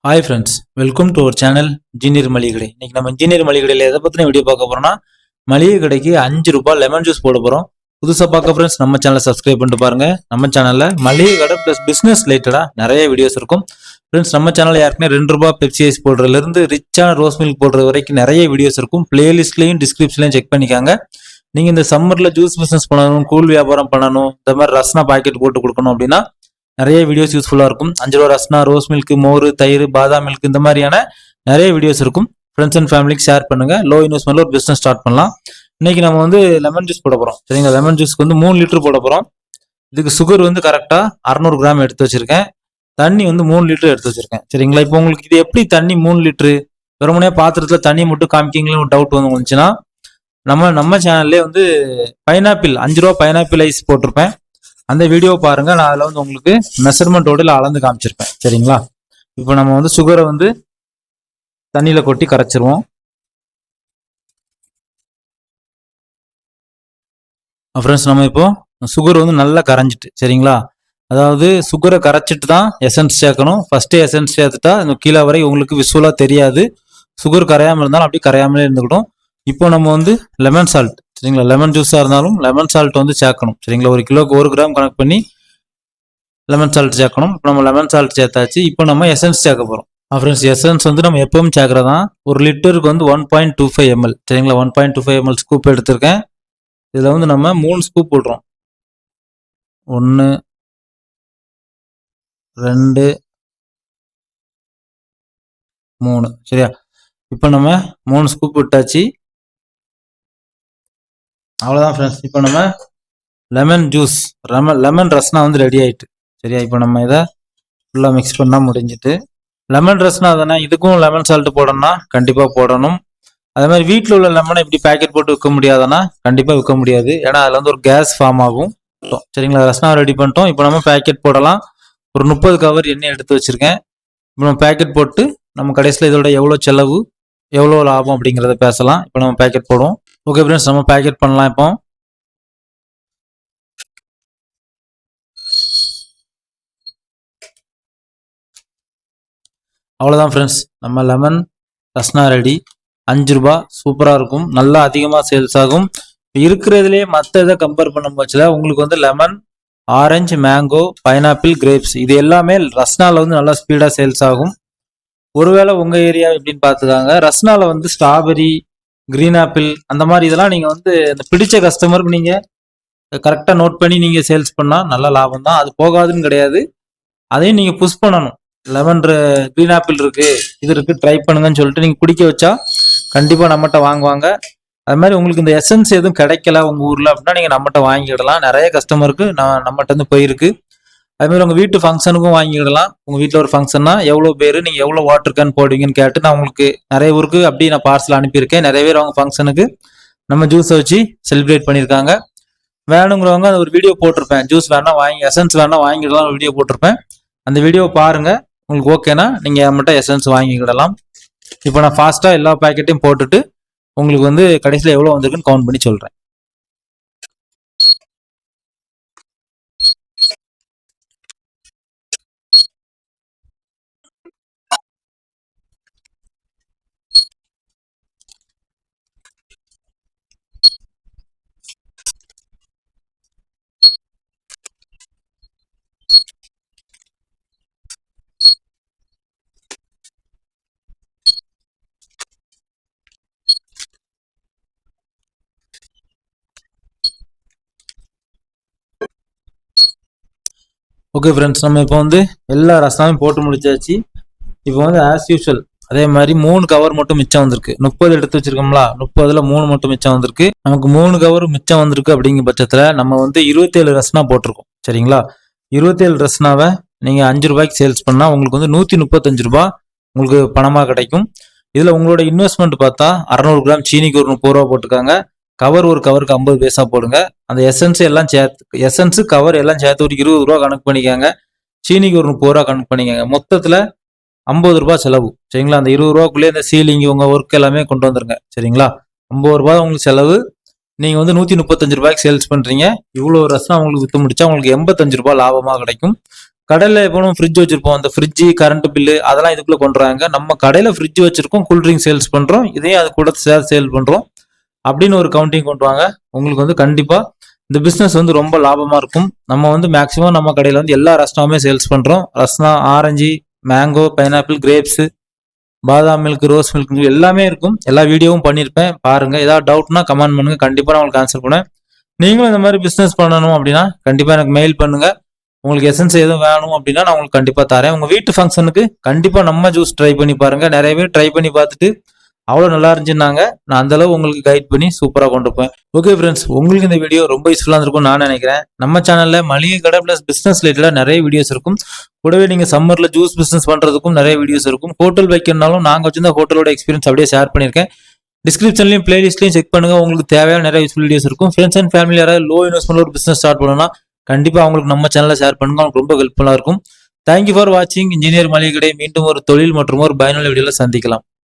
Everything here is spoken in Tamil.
Hi friends, welcome to our channel engineer மளிகை கடை. இன்னைக்கு நம்ம இன்ஜினியர் மளிகை கடையில் எதை பற்றின வீடியோ பார்க்க போறோம்னா, மளிகை கடைக்கு 5 ரூபாய் லெமன் ஜூஸ் போட போகிறோம். புதுசாக பார்க்க ஃப்ரெண்ட்ஸ் நம்ம சேனலை சப்ஸ்கிரைப் பண்ணிட்டு பாருங்க. நம்ம சேனலில் மளிகை கடை ப்ளஸ் பிஸ்னஸ் ரிலேட்டடாக நிறைய வீடியோஸ் இருக்கும். ஃப்ரெண்ட்ஸ் நம்ம சேனலில் யாருக்குமே 2 ரூபாய் பெப்சி ஐஸ் போடுறதுலேருந்து ரிச்சான ரோஸ் மில்க் போடுறது வரைக்கும் நிறைய வீடியோஸ் இருக்கும். பிளேலிஸ்ட்லையும் டிஸ்கிரிப்ஷன்லையும் செக் பண்ணிக்காங்க. நீங்கள் இந்த சம்மரில் ஜூஸ் பிஸ்னஸ் பண்ணணும், கூல் வியாபாரம் பண்ணணும், இந்த மாதிரி ரஸ்னா பாக்கெட் போட்டு கொடுக்கணும் அப்படின்னா நிறைய வீடியோஸ் யூஸ்ஃபுல்லாக இருக்கும். 5 ரூபா ரஸ்னா, ரோஸ் மில்க், மோர், தயிர், பாதாம் மில்க், இந்த மாதிரியான நிறைய வீடியோஸ் இருக்கும். ஃப்ரெண்ட்ஸ் அண்ட் ஃபேமிலிக்கு ஷேர் பண்ணுங்க. லோ இன்வெஸ்ட்மெண்ட்ல ஒரு பிஸ்னஸ் ஸ்டார்ட் பண்ணலாம். இன்னைக்கு நம்ம வந்து லெமன் ஜூஸ் போட போகிறோம். சரிங்களா? லெமன் ஜூஸ்க்கு வந்து 3 லிட்டர் போட போகிறோம். இதுக்கு சுகர் வந்து கரெக்டாக 600 கிராம் எடுத்து வச்சிருக்கேன். தண்ணி வந்து 3 லிட்டர் எடுத்து வச்சிருக்கேன். சரிங்களா? இப்போ உங்களுக்கு இது எப்படி தண்ணி 3 லிட்டரு வெறுமனே பாத்திரத்தில் தண்ணி மட்டும் காமிக்கிங்களே ஒரு டவுட் வந்து வந்துச்சுன்னா, நம்ம சேனல்லே வந்து பைனாப்பிள் 5 ரூபா பைனாப்பிள் ஐஸ் போட்டிருப்பேன். அந்த வீடியோ பாருங்க. நான் அதில் வந்து உங்களுக்கு மெஷர்மெண்ட்டோட அளந்து காமிச்சிருப்பேன். சரிங்களா? இப்போ நம்ம வந்து சுகரை வந்து தண்ணியில் கொட்டி கரைச்சிருவோம். ஃப்ரெண்ட்ஸ், நம்ம இப்போ சுகர் வந்து நல்லா கரைஞ்சிட்டு, சரிங்களா? அதாவது சுகரை கரைச்சிட்டு தான் எசன்ஸ் சேர்க்கணும். ஃபர்ஸ்ட் எசன்ஸ் சேர்த்துட்டா கீழே வரை உங்களுக்கு விசுவலாக தெரியாது. சுகர் கரையாமல் இருந்தாலும் அப்படி கரையாமலே இருந்துக்கிடும். இப்போ நம்ம வந்து லெமன் சால்ட், சரிங்களா? லெமன் ஜூஸாக இருந்தாலும் லெமன் சால்ட் வந்து சேர்க்கணும். சரிங்களா? 1 கிலோக்கு 1 கிராம் கணக்கு பண்ணி லெமன் சால்ட் சேர்க்கணும். இப்போ நம்ம லெமன் சால்ட் சேர்த்தாச்சு. இப்போ நம்ம எசன்ஸ் சேர்க்க போகிறோம். ஃப்ரெண்ட்ஸ், எசன்ஸ் வந்து நம்ம எப்பவும் சேர்க்கறதான். 1 லிட்டருக்கு வந்து 1.25 ml, சரிங்களா? 1.25 ml ஸ்கூப் எடுத்திருக்கேன். இதில் வந்து நம்ம 3 ஸ்கூப் போடுறோம். 1 2 3, சரியா? இப்போ நம்ம 3 ஸ்கூப் விட்டாச்சு. அவ்வளோதான் ஃப்ரெண்ட்ஸ். இப்போ நம்ம லெமன் ஜூஸ், லெமன் ரஸ்னா வந்து ரெடி ஆயிட்டு. சரியா? இப்போ நம்ம இதை ஃபுல்லாக மிக்ஸ் பண்ணால் முடிஞ்சிட்டு. லெமன் ரஸ்னா தானே, இதுக்கும் லெமன் சால்ட் போடணும்னா கண்டிப்பாக போடணும். அதே மாதிரி வீட்டில் உள்ள லெமனை இப்படி பேக்கெட் போட்டு விற்க முடியாதுன்னா கண்டிப்பாக விற்க முடியாது. ஏன்னா அதில் வந்து ஒரு கேஸ் ஃபார்ம் ஆகும். சரிங்களா? ரஸ்னா ரெடி பண்ணிட்டோம். இப்போ நம்ம பேக்கெட் போடலாம். ஒரு 30 கவர் எண்ணெய் எடுத்து வச்சிருக்கேன். இப்போ நம்ம பேக்கெட் போட்டு நம்ம கடைசியில் இதோட எவ்வளோ செலவு, எவ்வளோ லாபம் அப்படிங்கிறத பேசலாம். இப்போ நம்ம பேக்கெட் போடுவோம். ஓகே ஃப்ரெண்ட்ஸ், நம்ம பேக்கெட் பண்ணலாம். இப்போ அவ்வளோதான் ஃப்ரெண்ட்ஸ், நம்ம லெமன் ரஸ்னா ரெடி. 5 ரூபாய், சூப்பராக இருக்கும். நல்லா அதிகமாக சேல்ஸ் ஆகும். இருக்கிறதுலே மற்ற இதை கம்பேர் பண்ண போச்சுல உங்களுக்கு வந்து lemon, orange, mango, pineapple, grapes இது எல்லாமே ரஸ்னால வந்து நல்லா ஸ்பீடாக சேல்ஸ் ஆகும். ஒருவேளை உங்கள் ஏரியா எப்படின்னு பார்த்துக்காங்க. ரஸ்னால வந்து ஸ்ட்ராபெரி, கிரீன் ஆப்பிள் அந்த மாதிரி இதெல்லாம் நீங்கள் வந்து இந்த பிடிச்ச கஸ்டமருக்கு நீங்கள் கரெக்டாக நோட் பண்ணி நீங்கள் சேல்ஸ் பண்ணால் நல்ல லாபம் தான். அது போகாதுன்னு கிடையாது. அதையும் நீங்கள் புஷ் பண்ணணும். லெமன் கிரீன் ஆப்பிள் இருக்கு, இது இருக்கு, ட்ரை பண்ணுங்கன்னு சொல்லிட்டு நீங்கள் குடிக்க வச்சா கண்டிப்பாக நம்மகிட்ட வாங்குவாங்க. அது மாதிரி உங்களுக்கு இந்த எசன்ஸ் எதுவும் கிடைக்கல உங்கள் ஊரில் அப்படின்னா நீங்கள் நம்மகிட்ட வாங்கிடலாம். நிறைய கஸ்டமருக்கு நம்மகிட்ட இருந்து போயிருக்கு. அதுமாதிரி உங்கள் வீட்டு ஃபங்க்ஷனுக்கும் வாங்கிடலாம். உங்கள் வீட்டில் ஒரு ஃபங்க்ஷன்னா எவ்வளோ பேர் நீங்கள் எவ்வளோ வாட்டர் கேன் போடுவீங்கன்னு கேட்டு நான் உங்களுக்கு நிறைய ஊருக்கு அப்படி நான் பார்சல் அனுப்பியிருக்கேன். நிறைய பேர் அவங்க ஃபங்க்ஷனுக்கு நம்ம ஜூஸை வச்சு செலிப்ரேட் பண்ணியிருக்காங்க. வேணுங்கிறவங்க ஒரு வீடியோ போட்டிருப்பேன். ஜூஸ் வேணா வாங்கி, எசன்ஸ் வேணா வாங்கிடலாம் வீடியோ போட்டிருப்பேன். அந்த வீடியோ பாருங்க. உங்களுக்கு ஓகேனா நீங்கள் நம்மகிட்ட எசன்ஸ் வாங்கிக்கிடலாம். இப்போ நான் ஃபாஸ்ட்டாக எல்லா பேக்கெட்டையும் போட்டுட்டு உங்களுக்கு வந்து கடைசியில் எவ்வளோ வந்திருக்குன்னு கவுண்ட் பண்ணி சொல்கிறேன். ஓகே ஃப்ரெண்ட்ஸ், நம்ம இப்போ வந்து எல்லா ரசனாவையும் போட்டு முடிச்சாச்சு. இப்போ வந்து ஆஸ் யூஷுவல் அதே மாதிரி 3 கவர் மட்டும் மிச்சம் வந்திருக்கு. 30 எடுத்து வச்சிருக்கோம்ல, 30ல் 3 மட்டும் மிச்சம் வந்திருக்கு. நமக்கு 3 கவர் மிச்சம் வந்திருக்கு. அப்படிங்கிற பட்சத்தில் நம்ம வந்து 27 ரஸ்னா போட்டிருக்கோம். சரிங்களா? 27 ரஸ்னாவை நீங்கள் 5 ரூபாய்க்கு சேல்ஸ் பண்ணால் உங்களுக்கு வந்து 135 ரூபாய் உங்களுக்கு பணமாக கிடைக்கும். இதில் உங்களோட இன்வெஸ்ட்மெண்ட் பார்த்தா 600 கிராம் சீனிக்கு ஒரு 30 ரூபா போட்டுக்காங்க. கவர் ஒரு கவருக்கு 50 பைசா போடுங்க. அந்த எசன்ஸ் எல்லாம் சேர்த்து, எசன்ஸு கவர் எல்லாம் சேர்த்து ஒரு 20 ரூபா கணக்கு பண்ணிக்காங்க. சீனிக்கு ஒரு 30 ரூபா கணக்கு பண்ணிக்காங்க. மொத்தத்தில் 50 ரூபாய் செலவு. சரிங்களா? அந்த 20 ரூபாக்குள்ளே இந்த சீலிங் உங்கள் ஒர்க் எல்லாமே கொண்டு வந்துருங்க. சரிங்களா? 50 ரூபாய் உங்களுக்கு செலவு. நீங்கள் வந்து 135 ரூபாய்க்கு சேல்ஸ் பண்ணுறீங்க. இவ்வளோ ரசம் உங்களுக்கு விற்று முடிச்சா உங்களுக்கு 85 ரூபாய் லாபமாக கிடைக்கும். கடையில் எப்பவும் ஃப்ரிட்ஜ் வச்சிருப்போம், அந்த ஃப்ரிட்ஜு கரண்ட் பில்லு அதெல்லாம் இதுக்குள்ளே கொண்டு வராங்க. நம்ம கடையில் ஃப்ரிட்ஜ் வச்சிருக்கோம், கூல்ட்ரிங்க் சேல்ஸ் பண்ணுறோம், இதையும் அது கூட சேல் பண்ணுறோம் அப்படின்னு ஒரு கவுண்டிங் கொண்டு வாங்க. உங்களுக்கு வந்து கண்டிப்பாக இந்த பிஸ்னஸ் வந்து ரொம்ப லாபமாக இருக்கும். நம்ம வந்து மேக்ஸிமம் நம்ம கடையில் வந்து எல்லா ரஸ்னாவுமே சேல்ஸ் பண்ணுறோம். Rasna, orange, mango, pineapple, grapes, பாதாம் மில்க், ரோஸ் மில்க் எல்லாமே இருக்கும். எல்லா வீடியோவும் பண்ணியிருப்பேன், பாருங்கள். ஏதாவது டவுட்னா கமெண்ட் பண்ணுங்கள், கண்டிப்பாக நான் உங்களுக்கு ஆன்சர் பண்ணுவேன். நீங்களும் இந்த மாதிரி பிஸ்னஸ் பண்ணணும் அப்படின்னா கண்டிப்பாக எனக்கு மெயில் பண்ணுங்கள். உங்களுக்கு எசன்ஸ் எதுவும் வேணும் அப்படின்னா நான் உங்களுக்கு கண்டிப்பாக தரேன். உங்கள் வீட்டு ஃபங்க்ஷனுக்கு கண்டிப்பாக நம்ம ஜூஸ் ட்ரை பண்ணி பாருங்கள். நிறைய பேர் ட்ரை பண்ணி பார்த்துட்டு அவ்வளோ நல்லா இருந்துச்சுன்னாங்க. நான் அந்தளவு உங்களுக்கு கைட் பண்ணி சூப்பராக கொண்டு போவேன். ஓகே ஃப்ரெண்ட்ஸ், உங்களுக்கு இந்த வீடியோ ரொம்ப யூஸ்ஃபுல்லாக இருக்கும்னு நான் நினைக்கிறேன். நம்ம சேனலில் மளிகை கடை ப்ளஸ் பிஸ்னஸ் ரிலேட்டடாக நிறைய வீடியோஸ் இருக்கும். கூடவே நீங்கள் சம்மரில் ஜூஸ் பிஸ்னஸ் பண்ணுறதுக்கும் நிறைய வீடியோஸ் இருக்கும். ஹோட்டல் வைக்கணும்னாலும் நாங்கள் வச்சிருந்த ஹோட்டலோட எக்ஸ்பீரியன்ஸ் அப்படியே ஷேர் பண்ணியிருக்கேன். டிஸ்கிரிப்ஷன்லையும் பிளேலிஸ்ட்லையும் செக் பண்ணுங்கள், உங்களுக்கு தேவையான நிறைய யூஸ்ஃபுல் வீடியோஸ் இருக்கும். ஃப்ரெண்ட்ஸ் அண்ட் ஃபேமிலி யாராவது லோ இன்வெஸ்ட்மெண்ட் ஒரு பிஸ்னஸ் ஸ்டார்ட் பண்ணணும்னா கண்டிப்பாக அவங்களுக்கு நம்ம சேனலில் ஷேர் பண்ணுங்க, அவங்களுக்கு ரொம்ப ஹெல்ப்ஃபுல்லாக இருக்கும். தேங்க்யூ ஃபார் வாட்சிங். இன்ஜினியர் மளிகை கடை மீண்டும் ஒரு தொழில் மற்றும் ஒரு பயனுள்ள வீடியோவில் சந்திக்கலாம்.